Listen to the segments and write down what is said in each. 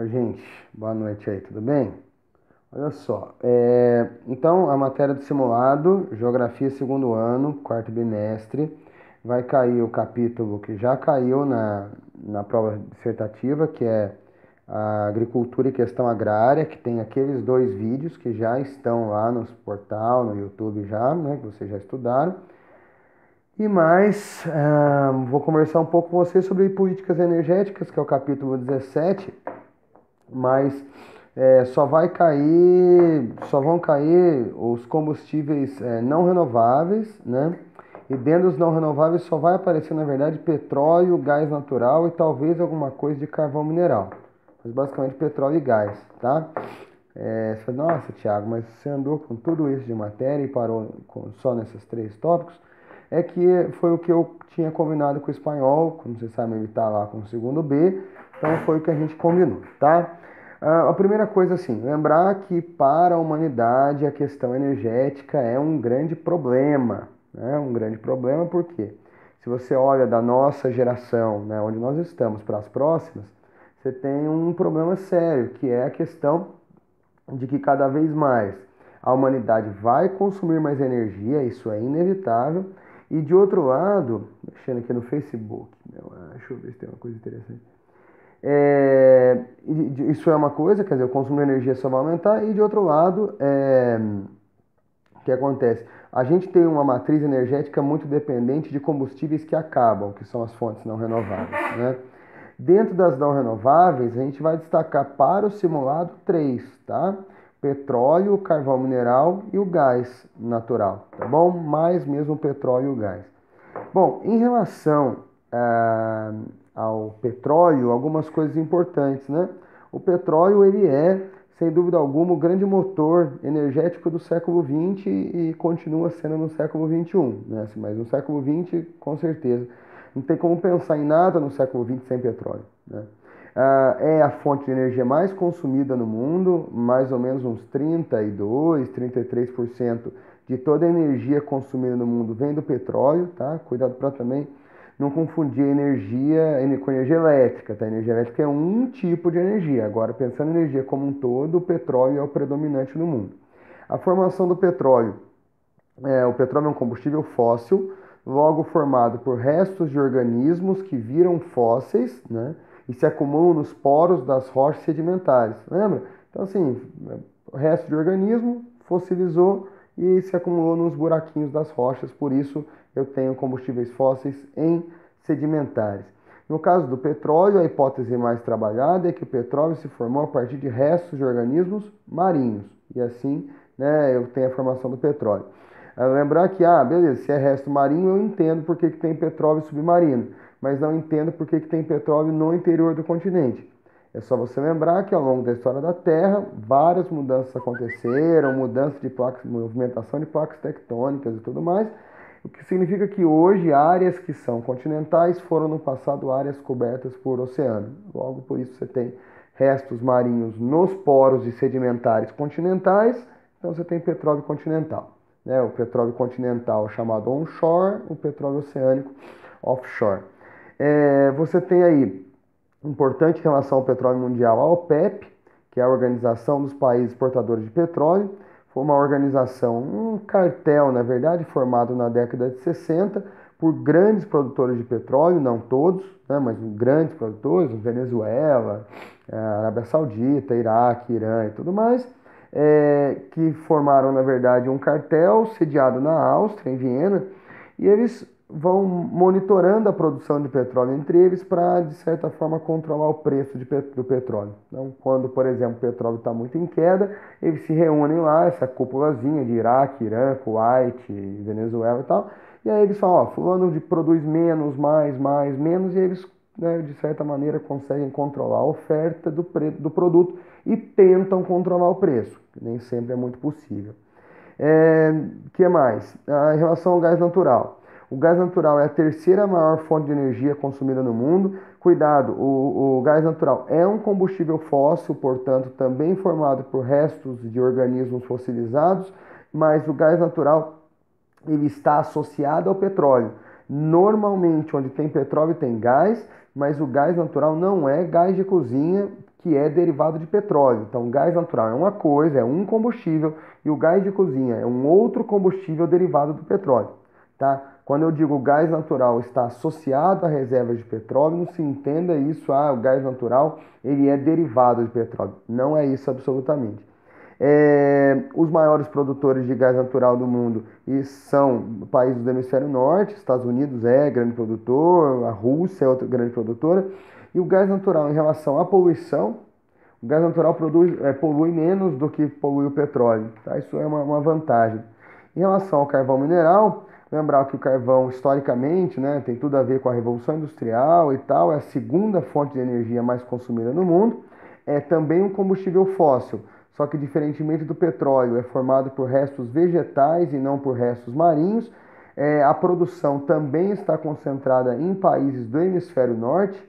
Oi, gente, boa noite aí, tudo bem? Olha só, então a matéria do simulado, Geografia segundo ano, quarto bimestre, vai cair o capítulo que já caiu na prova dissertativa, que é a Agricultura e Questão Agrária, que tem aqueles dois vídeos que já estão lá no portal, no YouTube já, né, que vocês já estudaram. E mais, vou conversar um pouco com vocês sobre políticas energéticas, que é o capítulo 17. Mas só vão cair os combustíveis não renováveis, né? E dentro dos não renováveis só vai aparecer, na verdade, petróleo, gás natural e talvez alguma coisa de carvão mineral. Mas basicamente petróleo e gás, tá? Você fala, nossa, Thiago, mas você andou com tudo isso de matéria e parou só nesses três tópicos? É que foi o que eu tinha combinado com o espanhol, como você sabe, ele está lá com o segundo B, então foi o que a gente combinou, tá? A primeira coisa, assim, lembrar que para a humanidade a questão energética é um grande problema, né? Um grande problema porque se você olha da nossa geração, né, onde nós estamos, para as próximas, você tem um problema sério, que é a questão de que cada vez mais a humanidade vai consumir mais energia, isso é inevitável, e de outro lado, mexendo aqui no Facebook, deixa eu ver se tem uma coisa interessante. Isso é uma coisa, quer dizer, o consumo de energia só vai aumentar, e de outro lado, o que acontece? A gente tem uma matriz energética muito dependente de combustíveis que acabam, que são as fontes não renováveis, né? Dentro das não renováveis, a gente vai destacar para o simulado três, tá? Petróleo, o carvão mineral e o gás natural, tá bom? Mais mesmo o petróleo e o gás. Bom, em relação ao petróleo, algumas coisas importantes, né? O petróleo, ele é, sem dúvida alguma, o grande motor energético do século XX e continua sendo no século XXI, né? Mas no século XX, com certeza. Não tem como pensar em nada no século XX sem petróleo, né? É a fonte de energia mais consumida no mundo, mais ou menos uns 32, 33% de toda a energia consumida no mundo vem do petróleo, tá? Cuidado para também não confundir energia com energia elétrica, tá? Energia elétrica é um tipo de energia. Agora, pensando em energia como um todo, o petróleo é o predominante no mundo. A formação do petróleo. O petróleo é um combustível fóssil, logo formado por restos de organismos que viram fósseis, né? E se acumulam nos poros das rochas sedimentares. Lembra? Então, assim, resto de organismo fossilizou e se acumulou nos buraquinhos das rochas, por isso eu tenho combustíveis fósseis em sedimentares. No caso do petróleo, a hipótese mais trabalhada é que o petróleo se formou a partir de restos de organismos marinhos, e assim, né, eu tenho a formação do petróleo. Lembrar que, beleza, se é resto marinho, eu entendo por que tem petróleo submarino, mas não entendo por que tem petróleo no interior do continente. É só você lembrar que ao longo da história da Terra, várias mudanças aconteceram, mudança de placas, movimentação de placas tectônicas e tudo mais, o que significa que hoje áreas que são continentais foram no passado áreas cobertas por oceano. Logo, por isso você tem restos marinhos nos poros de sedimentares continentais, então você tem petróleo continental, né? O petróleo continental chamado onshore, o petróleo oceânico offshore. Você tem aí importante em relação ao petróleo mundial, a OPEP, que é a Organização dos Países Exportadores de Petróleo. Foi uma organização, um cartel, na verdade, formado na década de 60 por grandes produtores de petróleo, não todos, né, mas grandes produtores, Venezuela, Arábia Saudita, Iraque, Irã e tudo mais, que formaram, na verdade, um cartel sediado na Áustria, em Viena, e eles vão monitorando a produção de petróleo entre eles para, de certa forma, controlar o preço do petróleo. Então, quando, por exemplo, o petróleo está muito em queda, eles se reúnem lá, essa cúpulazinha de Iraque, Irã, Kuwait, Venezuela e tal, e aí eles falam, fulano produz menos, mais, menos, e eles, né, de certa maneira, conseguem controlar a oferta do produto e tentam controlar o preço, que nem sempre é muito possível. Que mais? Em relação ao gás natural. O gás natural é a terceira maior fonte de energia consumida no mundo. Cuidado, o gás natural é um combustível fóssil, portanto, também formado por restos de organismos fossilizados, mas o gás natural ele está associado ao petróleo. Normalmente, onde tem petróleo tem gás, mas o gás natural não é gás de cozinha, que é derivado de petróleo. Então, o gás natural é uma coisa, é um combustível, e o gás de cozinha é um outro combustível derivado do petróleo, tá? Quando eu digo gás natural está associado a reservas de petróleo, não se entenda isso, o gás natural ele é derivado de petróleo. Não é isso absolutamente. Os maiores produtores de gás natural do mundo e são países do hemisfério norte, Estados Unidos é grande produtor, a Rússia é outra grande produtora. E o gás natural, em relação à poluição, o gás natural polui menos do que polui o petróleo, tá? Isso é uma vantagem. Em relação ao carvão mineral, lembrar que o carvão, historicamente, né, tem tudo a ver com a Revolução Industrial e tal, é a segunda fonte de energia mais consumida no mundo, é também um combustível fóssil, só que diferentemente do petróleo, é formado por restos vegetais e não por restos marinhos. A produção também está concentrada em países do hemisfério norte,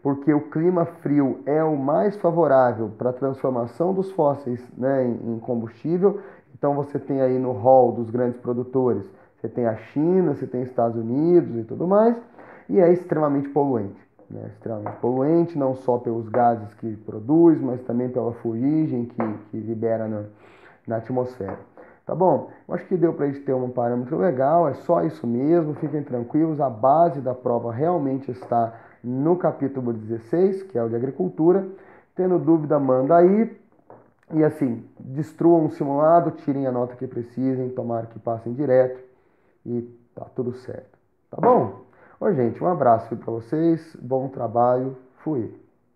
porque o clima frio é o mais favorável para a transformação dos fósseis, né, em combustível. Então você tem aí no hall dos grandes produtores, você tem a China, você tem Estados Unidos e tudo mais, e é extremamente poluente. Né, extremamente poluente, não só pelos gases que produz, mas também pela fuligem que libera na atmosfera. Tá bom? Eu acho que deu para a gente ter um parâmetro legal, é só isso mesmo, fiquem tranquilos, a base da prova realmente está no capítulo 16, que é o de agricultura. Tendo dúvida, manda aí. E assim, destruam o simulado, tirem a nota que precisem, tomara que passem direto e tá tudo certo. Tá bom? Ô, gente, um abraço para vocês, bom trabalho, fui.